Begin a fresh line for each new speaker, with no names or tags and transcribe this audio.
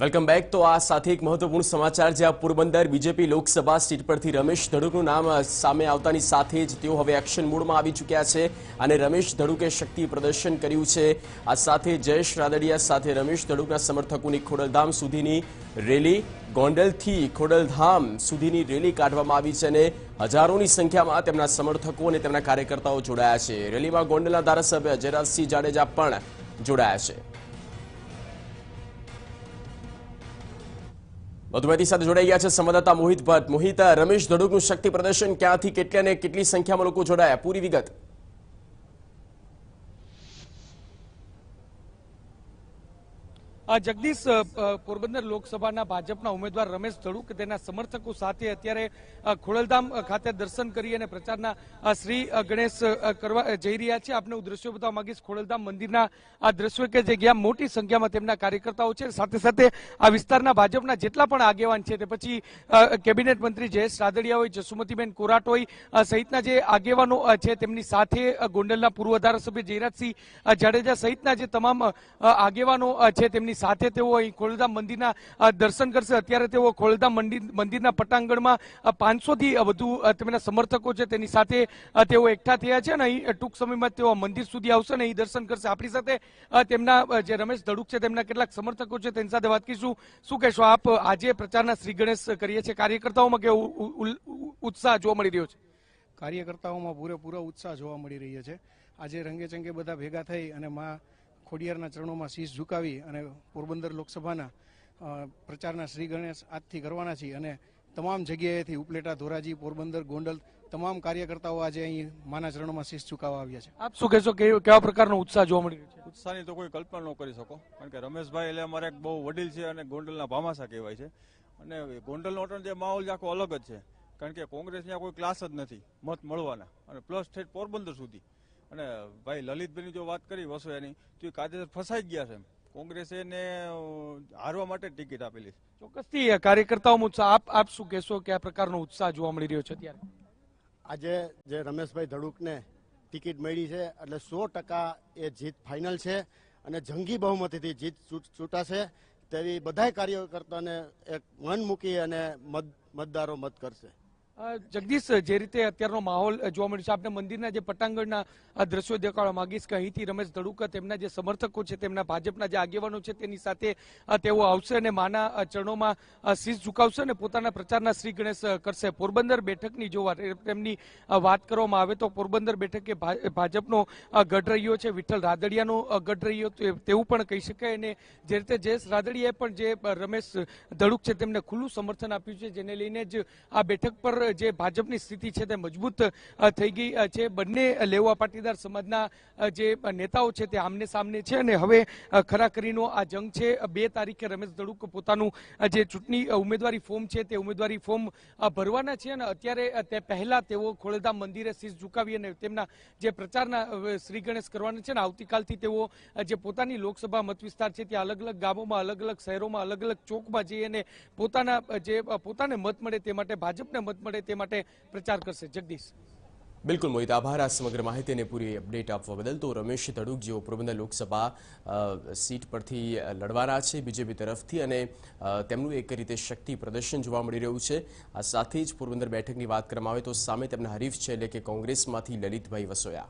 Welcome back. તો આ સાથે એક મહત્વપૂર્ણ સમાચાર જ્યાં પોરબંદર બીજેપી લોકસભા સીટ પરથી રમેશ ધડુકનું નામ સામે આવતાની સાથે જ તેઓ હવે એક્શન મોડમાં આવી ચૂક્યા છે અને રમેશ ધડુકે શક્તિ પ્રદર્શન કર્યું છે। આ સાથે જયેશ રાદડિયા સાથે રમેશ ધડુકના સમર્થકોની ખોડલધામ સુધીની રેલી ગોંડલથી ખોડલધામ સુધીની રેલી કાઢવામાં આવી છે અને હજારોની સંખ્યામાં તેમના સમર્થકો અને તેમના કાર્યકર્તાઓ જોડાયા છે। રેલીમાં ગોંડલના ધારાસભ્ય જયરાજસિંહ જાડેજા પણ જોડાયા છે। વધુ માહિતી સાથે જોડાઈ ગયા છે સંવાદદાતા મોહિત ભટ્ટ। મોહિત, રમેશ ધડુકનું શક્તિ પ્રદર્શન ક્યાંથી કેટલી અને કેટલી સંખ્યામાં લોકો જોડાયા, પૂરી વિગત।
જગદીશ, પોરબંદર લોકસભાના ભાજપના ઉમેદવાર રમેશ ધડુક તેના સમર્થકો સાથે અત્યારે ખોડલધામ ખાતે દર્શન કરી અને પ્રચારના શ્રી ગણેશ કરવા જઈ રહ્યા છે। આપને હું દ્રશ્યો બતાવવા માંગીશ ખોડલધામ મંદિરના આ દ્રશ્યો કે જગ્યા મોટી સંખ્યામાં તેમના કાર્યકર્તાઓ છે। સાથે સાથે આ વિસ્તારના ભાજપના જેટલા પણ આગેવાન છે, તે પછી કેબિનેટ મંત્રી જયેશ રાદડિયા હોય, જસુમતીબેન કોરાટ હોય સહિતના જે આગેવાનો છે તેમની સાથે ગોંડલના પૂર્વ ધારાસભ્ય જયરાજસિંહ જાડેજા સહિતના જે તમામ આગેવાનો છે તેમની સાથે તેઓ અહીં ખોડલધામ મંદિરના દર્શન કરશે। અત્યારે તેઓ ખોડલધામ મંદિરના પટાંગણમાં 500 થી વધુ તેમના સમર્થકો છે તેની સાથે તેઓ એકઠા થયા છે અને અહીં ટૂંક સમયમાં તેઓ મંદિર સુધી આવશે અને અહીં દર્શન કરશે। આપણી સાથે તેમના જે રમેશ ધડુક છે તેમના કેટલાક સમર્થકો છે તેની સાથે વાત કરીશું। શું કહેશો આપ, આજે પ્રચારના શ્રી ગણેશ કરીએ છીએ, કાર્યકર્તાઓમાં કેવો ઉત્સાહ જોવા મળી રહ્યો છે?
કાર્યકર્તાઓમાં પૂરેપૂરો ઉત્સાહ જોવા મળી રહ્યો છે। આજે રંગેચંગે બધા ભેગા થઈ અને માં ખોડિયારના ચરણોમાં શીશ ઝુકાવી અને પોરબંદર લોકસભાના પ્રચારના શ્રી ગણેશ આજથી કરવાના છીએ અને તમામ જગ્યાએથી ઉપલેટા, ધોરાજી, પોરબંદર, ગોંડલ તમામ કાર્યકર્તાઓ આજે અહીં માના ચરણોમાં શીશ ઝુકાવવા આવ્યા છે।
આપ શું કહેશો, કેવા પ્રકારનો ઉત્સાહ જોવા મળી રહ્યો છે?
ઉત્સાહની તો કોઈ કલ્પના ન કરી શકો, કારણ કે રમેશભાઈ એટલે અમારે એક બહુ વડીલ છે અને ગોંડલના ભામાસા કહેવાય છે અને ગોંડલનો જે માહોલ આખો અલગ જ છે, કારણ કે કોંગ્રેસ ત્યાં કોઈ ક્લાસ જ નથી મત મળવાના અને પ્લસ ઠેઠ પોરબંદર સુધી। અને ભાઈ લલિતભાઈની જો વાત કરી વસોયાની, તો એ કાયદેસર ફસાઈ ગયા છે। કોંગ્રેસે એને હારવા માટે ટિકિટ આપેલી છે।
ચોક્કસથી કાર્યકર્તાઓમાં ઉત્સાહ, આપ શું કહેશો કે આ પ્રકારનો ઉત્સાહ જોવા મળી રહ્યો છે અત્યારે?
આજે જે રમેશભાઈ ધડુકને ટિકિટ મળી છે એટલે 100% એ જીત ફાઇનલ છે અને જંગી બહુમતીથી જીત છૂટાશે તેવી બધા કાર્યકર્તાઓને એક મન મૂકી અને મતદારો મત કરશે।
જગદીશ, જે રીતે અત્યારનો માહોલ જોવા મળ્યો છે, આપણે મંદિરના જે પટાંગણના દ્રશ્યો દેખાડવા માંગીશ કે અહીંથી રમેશ ધડુક તેમના જે સમર્થકો છે, તેમના ભાજપના જે આગેવાનો છે તેની સાથે તેઓ આવશે અને માના ચરણોમાં શીશ ઝુકાવશે અને પોતાના પ્રચારના શ્રી ગણેશ કરશે। પોરબંદર બેઠકની જો તેમની વાત કરવામાં આવે તો પોરબંદર બેઠક એ ભાજપનો ગઢ રહ્યો છે, વિઠ્ઠલ રાદડિયાનો ગઢ રહ્યો તેવું પણ કહી શકાય અને જે રીતે જયેશ રાદડિયાએ પણ જે રમેશ ધડુક છે તેમને ખુલ્લું સમર્થન આપ્યું છે, જેને લઈને જ આ બેઠક પર જે ભાજપની સ્થિતિ છે તે મજબૂત થઈ ગઈ છે। બંને લેવા પાટીદાર સમાજના જે નેતાઓ છે તે આમને સામને છે અને હવે ખરાખરીનો આ જંગ છે। 2 તારીખે રમેશ ધડુક પોતાનું જે ચૂંટણી ઉમેદવારી ફોર્મ છે તે ઉમેદવારી ફોર્મ ભરવાના છે અને અત્યારે તે પહેલા તેઓ ખોડલધામ મંદિરે શીશ ઝુકાવી અને તેમના જે પ્રચારના શ્રી ગણેશ કરવાના છે ને આવતીકાલથી તેઓ જે પોતાની લોકસભા મત વિસ્તાર છે ત્યાં અલગ અલગ ગામોમાં, અલગ અલગ શહેરોમાં, અલગ અલગ ચોકમાં જઈ અને પોતાને મત મળે તે માટે, ભાજપને મત મળે તે માટે પ્રચાર કરશે। જગદીશ,
બિલકુલ મોહિત, આભાર આ સમગ્ર માહિતી અને પૂરી અપડેટ આપવા બદલ। તો રમેશ ધડુક જેઓ પોરબંદર લોકસભા સીટ પરથી લડવાના છે બીજેપી તરફથી અને તેમનું એક રીતે શક્તિ પ્રદર્શન જોવા મળી રહ્યું છે। આ સાથે જ પોરબંદર બેઠકની વાત કરવામાં આવે તો સામે તેમના હરીફ છે એટલે કે કોંગ્રેસમાંથી લલિતભાઈ વસોયા।